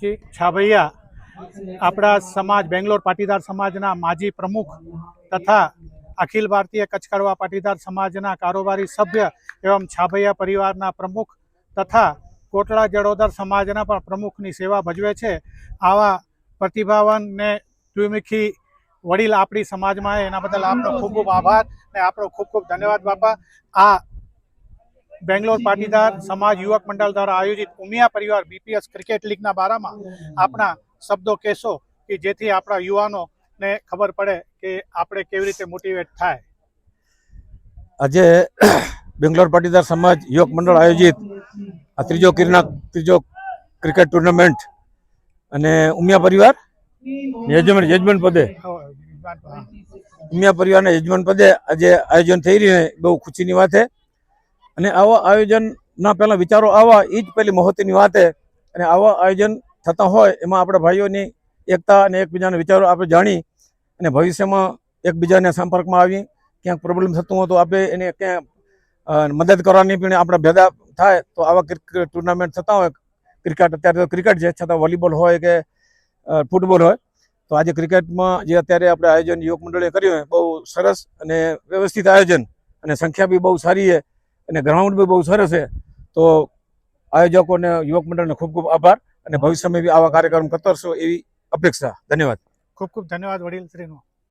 જી છાભૈયા આપણા સમાજ બેંગ્લોર પાટીદાર સમાજના માજી પ્રમુખ તથા અખિલ ભારતીય કચ્છ કડવા પાટીદાર સમાજના કારોબારી સભ્ય એવં છાભૈયા પરિવારના પ્રમુખ તથા કોટડા જડોદર સમાજના પણ પ્રમુખની સેવા ભજવે છે। આવા પ્રતિભાવાન ને દ્વિમુખી વડીલ આપણી સમાજમાં એના બદલ આપનો ખૂબ ખૂબ આભાર ને આપણો ખૂબ ખૂબ ધન્યવાદ બાપા। આ બેંગ્લોર પાટીદાર समाज युवक मंडल द्वारा आयोजित उमिया परिवार बीपीएस क्रिकेट लीग बारा में अपना शब्दों कहो कि जेथी आपणा युवानों ने खबर पड़े कि आपणे केवी रीते मोटिवेट थाय। आज बेंग्लोर पाटीदार समाज युवक मंडल आयोजित आ त्रीजो क्रिकेट टूर्नामेंट अने उमिया परिवार यजमान पदे उमिया परिवार यजमान पदे आज आयोजन थई रह्युं छे। बहु खुशीनी वात है અને આવા આયોજનના પહેલા વિચારો આવા એ જ પહેલી મહત્વની વાત છે। અને આવા આયોજન થતા હોય એમાં આપણા ભાઈઓની એકતા અને એકબીજાના વિચારો આપણે જાણી અને ભવિષ્યમાં એકબીજાના સંપર્કમાં આવી ક્યાંક પ્રોબ્લેમ થતું હોય તો આપણે એને ક્યાં મદદ કરવાની પણ આપણે ભેગા થાય તો આવા ટુર્નામેન્ટ થતા હોય। ક્રિકેટ અત્યારે તો ક્રિકેટ છે, છતાં વોલીબોલ હોય કે ફૂટબોલ હોય તો આજે ક્રિકેટમાં જે અત્યારે આપણે આયોજન યુવક મંડળે કર્યું હોય બહુ સરસ અને વ્યવસ્થિત આયોજન અને સંખ્યા બી બહુ સારી છે અને ગ્રાઉન્ડ भी बहुत सरस है। तो आयोजकों ने युवक मंडल ने खूब खूब आभार और भविष्य में भी आवा कार्यक्रम करता रहो एवी अपेक्षा। धन्यवाद। खूब खूब धन्यवाद वडील श्री नो।